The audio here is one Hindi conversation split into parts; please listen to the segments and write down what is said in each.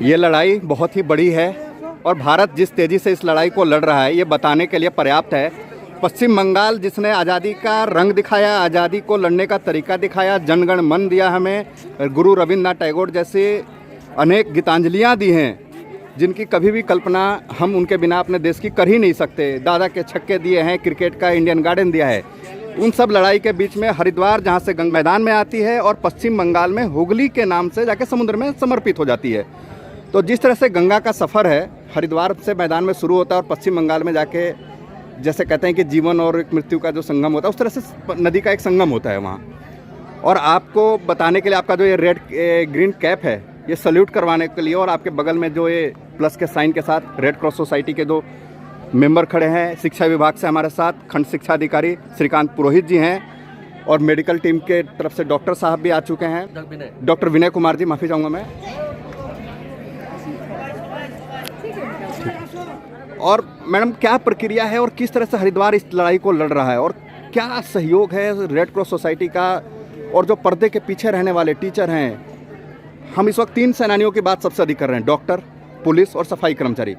ये लड़ाई बहुत ही बड़ी है और भारत जिस तेज़ी से इस लड़ाई को लड़ रहा है ये बताने के लिए पर्याप्त है। पश्चिम बंगाल जिसने आज़ादी का रंग दिखाया, आज़ादी को लड़ने का तरीका दिखाया, जनगण मन दिया हमें, गुरु रविन्द्रनाथ टैगोर जैसे अनेक गीतांजलियाँ दी हैं जिनकी कभी भी कल्पना हम उनके बिना अपने देश की कर ही नहीं सकते। दादा के छक्के दिए हैं, क्रिकेट का इंडियन गार्डन दिया है। उन सब लड़ाई के बीच में हरिद्वार जहाँ से गंगा मैदान में आती है और पश्चिम बंगाल में हुगली के नाम से जाके समुद्र में समर्पित हो जाती है। तो जिस तरह से गंगा का सफ़र है हरिद्वार से मैदान में शुरू होता है और पश्चिम बंगाल में जाके जैसे कहते हैं कि जीवन और मृत्यु का जो संगम होता है उस तरह से नदी का एक संगम होता है वहाँ। और आपको बताने के लिए आपका जो ये रेड ग्रीन कैप है ये सल्यूट करवाने के लिए, और आपके बगल में जो ये प्लस के साइन के साथ रेड क्रॉस सोसाइटी के जो मेंबर खड़े हैं, शिक्षा विभाग से हमारे साथ खंड शिक्षा अधिकारी श्रीकांत पुरोहित जी हैं और मेडिकल टीम के तरफ से डॉक्टर साहब भी आ चुके हैं, डॉक्टर विनय कुमार जी, माफ़ी चाहूँगा मैं। और मैडम क्या प्रक्रिया है और किस तरह से हरिद्वार इस लड़ाई को लड़ रहा है और क्या सहयोग है रेड क्रॉस सोसाइटी का, और जो पर्दे के पीछे रहने वाले टीचर हैं। हम इस वक्त 3 सेनानियों की बात सबसे अधिक कर रहे हैं, डॉक्टर, पुलिस और सफाई कर्मचारी।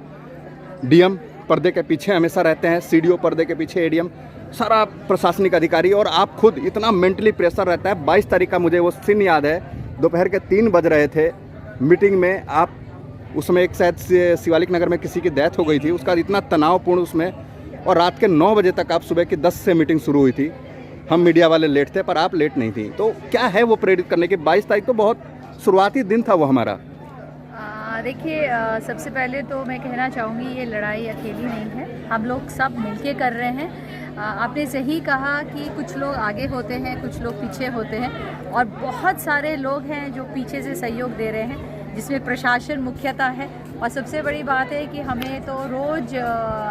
डीएम पर्दे के पीछे हमेशा रहते हैं, सीडीओ पर्दे के पीछे, एडीएम, सारा प्रशासनिक अधिकारी, और आप खुद इतना मेंटली प्रेशर रहता है। 22 तारीख का मुझे वो सीन याद है, दोपहर के 3 बज रहे थे मीटिंग में, आप उसमें एक शायद शिवालिक नगर में किसी की डेथ हो गई थी, उसका इतना तनावपूर्ण उसमें, और रात के 9 बजे तक आप सुबह की 10 से मीटिंग शुरू हुई थी। हम मीडिया वाले लेट थे पर आप लेट नहीं थी। तो क्या है वो प्रेरित करने की? 22 तारीख तो बहुत शुरुआती दिन था वो हमारा। देखिए, सबसे पहले तो मैं कहना चाहूँगी ये लड़ाई अकेली नहीं है, हम लोग सब मिलके कर रहे हैं। आपने सही कहा कि कुछ लोग आगे होते हैं, कुछ लोग पीछे होते हैं, और बहुत सारे लोग हैं जो पीछे से सहयोग दे रहे हैं, जिसमें प्रशासन मुख्यतः है। और सबसे बड़ी बात है कि हमें तो रोज़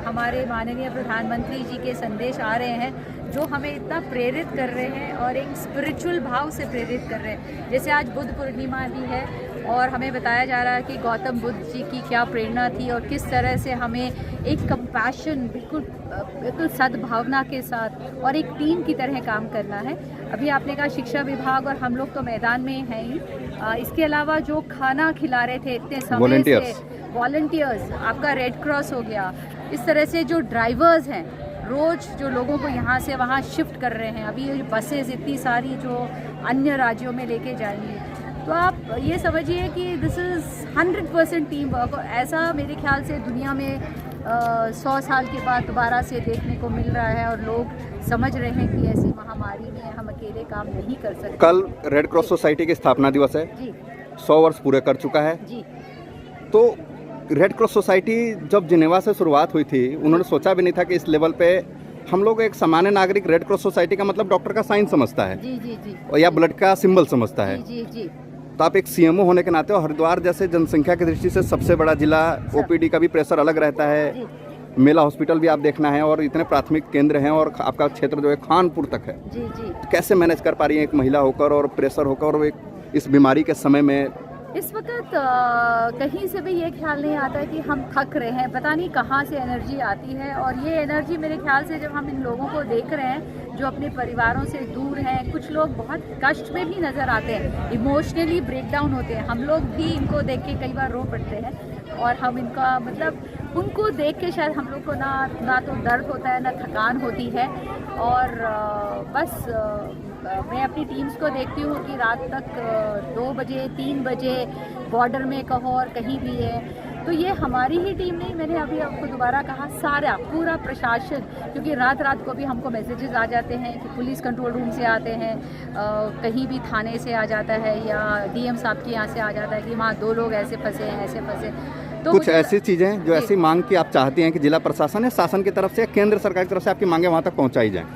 हमारे माननीय प्रधानमंत्री जी के संदेश आ रहे हैं जो हमें इतना प्रेरित कर रहे हैं और एक स्पिरिचुअल भाव से प्रेरित कर रहे हैं। जैसे आज बुद्ध पूर्णिमा भी है और हमें बताया जा रहा है कि गौतम बुद्ध जी की क्या प्रेरणा थी और किस तरह से हमें एक कंपैशन, बिल्कुल सद्भावना के साथ और एक टीम की तरह काम करना है। अभी आपने कहा शिक्षा विभाग और हम लोग तो मैदान में हैं ही। इसके अलावा जो खाना खिला रहे थे इतने समय से, वॉलंटियर्स, आपका रेड क्रॉस हो गया, इस तरह से जो ड्राइवर्स हैं रोज़ जो लोगों को यहाँ से वहाँ शिफ्ट कर रहे हैं, अभी बसेस इतनी सारी जो अन्य राज्यों में लेके जाएंगी, तो आप ये समझिए कि दिस इज़ 100% टीम वर्क। और ऐसा मेरे ख्याल से दुनिया में 100 साल के बाद दोबारा से देखने को मिल रहा है और लोग समझ रहे हैं कि ऐसी महामारी में हम अकेले काम नहीं कर सकते। कल रेड क्रॉस सोसाइटी की स्थापना दिवस है जी, 100 वर्ष पूरे कर चुका है जी। तो रेड क्रॉस सोसाइटी जब जिनेवा से शुरुआत हुई थी, उन्होंने सोचा भी नहीं था कि इस लेवल पे हम लोग, एक सामान्य नागरिक रेड क्रॉस सोसाइटी का मतलब डॉक्टर का साइन समझता है जी जी जी, और या ब्लड का सिंबल समझता है जी जी। तो आप एक सीएमओ होने के नाते, और हरिद्वार जैसे जनसंख्या की दृष्टि से सबसे बड़ा जिला, ओपीडी का भी प्रेशर अलग रहता है, मेला हॉस्पिटल भी आप देखना है, और इतने प्राथमिक केंद्र हैं, और आपका क्षेत्र जो है खानपुर तक है जी जी। तो कैसे मैनेज कर पा रही है एक महिला होकर और प्रेशर होकर, और एक इस बीमारी के समय में? इस वक्त कहीं से भी ये ख्याल नहीं आता है कि हम थक रहे हैं, पता नहीं कहाँ से एनर्जी आती है। और ये एनर्जी मेरे ख्याल से जब हम इन लोगों को देख रहे हैं जो अपने परिवारों से दूर हैं, कुछ लोग बहुत कष्ट में भी नज़र आते हैं, इमोशनली ब्रेक डाउन होते हैं, हम लोग भी इनको देख के कई बार रो पड़ते हैं, और हम इनका मतलब उनको देख के शायद हम लोग को ना तो दर्द होता है ना थकान होती है। और बस मैं अपनी टीम्स को देखती हूँ कि रात तक 2 बजे 3 बजे बॉर्डर में कहो और कहीं भी है, तो ये हमारी ही टीम नहीं, मैंने अभी आपको दोबारा कहा, सारा पूरा प्रशासन, क्योंकि रात रात को भी हमको मैसेजेस आ जाते हैं कि पुलिस कंट्रोल रूम से आते हैं, कहीं भी थाने से आ जाता है, या डीएम साहब के यहाँ से आ जाता है कि वहाँ 2 लोग ऐसे फंसे हैं, ऐसे फंसे। तो कुछ ऐसी चीज़ें जो ऐसी मांग की आप चाहती हैं कि जिला प्रशासन या शासन की तरफ से या केंद्र सरकार की तरफ से आपकी मांगें वहाँ तक पहुँचाई जाएँ?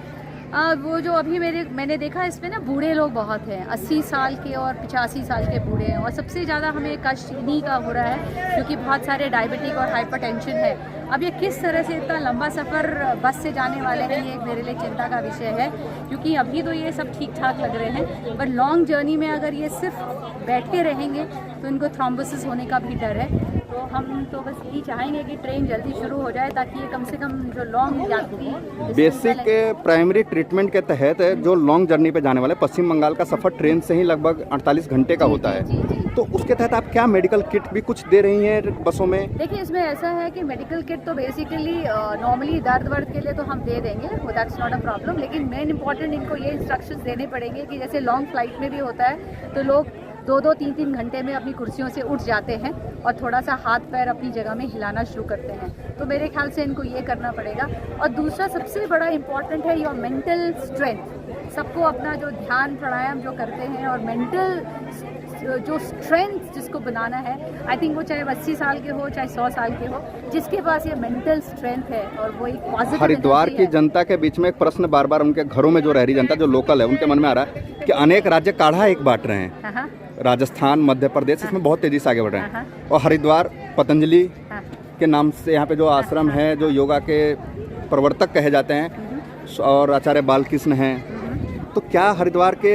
वो जो अभी मैंने देखा इसमें ना बूढ़े लोग बहुत हैं, 80 साल के और 85 साल के बूढ़े हैं, और सबसे ज़्यादा हमें कष्ट इन्हीं का हो रहा है क्योंकि बहुत सारे डायबिटिक और हाइपरटेंशन है। अब ये किस तरह से इतना लंबा सफ़र बस से जाने वाले हैं, ये मेरे लिए चिंता का विषय है, क्योंकि अभी तो ये सब ठीक ठाक लग रहे हैं, पर लॉन्ग जर्नी में अगर ये सिर्फ बैठे रहेंगे तो इनको थ्रोम्बोसिस होने का भी डर है। तो हम तो बस यही चाहेंगे कि ट्रेन जल्दी शुरू हो जाए ताकि ये कम से कम जो लॉन्ग यात्री बेसिक प्राइमरी ट्रीटमेंट के तहत जो लॉन्ग जर्नी पे जाने वाले पश्चिम बंगाल का सफ़र ट्रेन से ही लगभग 48 घंटे का होता है, तो उसके तहत आप क्या मेडिकल किट भी कुछ दे रही हैं बसों में? देखिए, इसमें ऐसा है कि मेडिकल किट तो बेसिकली नॉर्मली दर्द वर्द के लिए तो हम दे देंगे, वो दैट्स नॉट अ प्रॉब्लम, लेकिन मेन इंपॉर्टेंट इनको ये इंस्ट्रक्शंस देने पड़ेंगे कि जैसे लॉन्ग फ्लाइट में भी होता है तो लोग 2-2, 3-3 घंटे में अपनी कुर्सियों से उठ जाते हैं और थोड़ा सा हाथ पैर अपनी जगह में हिलाना शुरू करते हैं, तो मेरे ख्याल से इनको ये करना पड़ेगा। और दूसरा सबसे बड़ा इम्पॉर्टेंट है योर मेंटल स्ट्रेंथ। सबको अपना जो ध्यान प्राणायाम जो करते हैं और मेंटल जो स्ट्रेंथ जिसको बनाना है, आई थिंक वो चाहे 80 साल के हो चाहे 100 साल के हो, जिसके पास ये मेंटल स्ट्रेंथ है और वो एक पॉजिटिव। हरिद्वार की जनता के बीच में एक प्रश्न बार बार उनके घरों में जो रह रही जनता जो लोकल है उनके मन में आ रहा है कि अनेक राज्य काढ़ा एक बांट रहे हैं, हाँ, राजस्थान मध्य प्रदेश इसमें बहुत तेजी से आगे बढ़ रहे हैं, और हरिद्वार पतंजलि हाँ। के नाम से यहाँ पे जो आश्रम है जो योगा के प्रवर्तक कहे जाते हैं और आचार्य बालकृष्ण हैं, तो क्या हरिद्वार के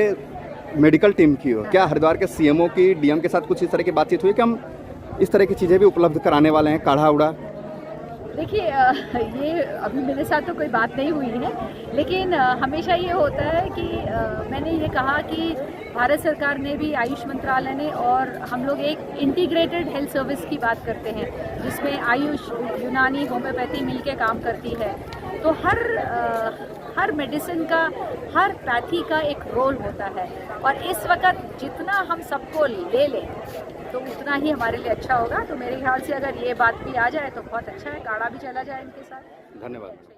मेडिकल टीम की हो, क्या हरिद्वार के सीएमओ की डीएम के साथ कुछ इस तरह की बातचीत हुई कि हम इस तरह की चीज़ें भी उपलब्ध कराने वाले हैं, काढ़ा उड़ा? देखिए, ये अभी मेरे साथ तो कोई बात नहीं हुई है, लेकिन हमेशा ये होता है कि मैंने ये कहा कि भारत सरकार ने भी, आयुष मंत्रालय ने, और हम लोग एक इंटीग्रेटेड हेल्थ सर्विस की बात करते हैं जिसमें आयुष, यूनानी, होम्योपैथी मिलके काम करती है, तो हर मेडिसिन का, हर पैथी का एक रोल होता है, और इस वक्त जितना हम सबको ले लें तो उतना ही हमारे लिए अच्छा होगा। तो मेरे ख्याल से अगर ये बात भी आ जाए तो बहुत अच्छा है, काढ़ा भी चला जाए इनके साथ। धन्यवाद।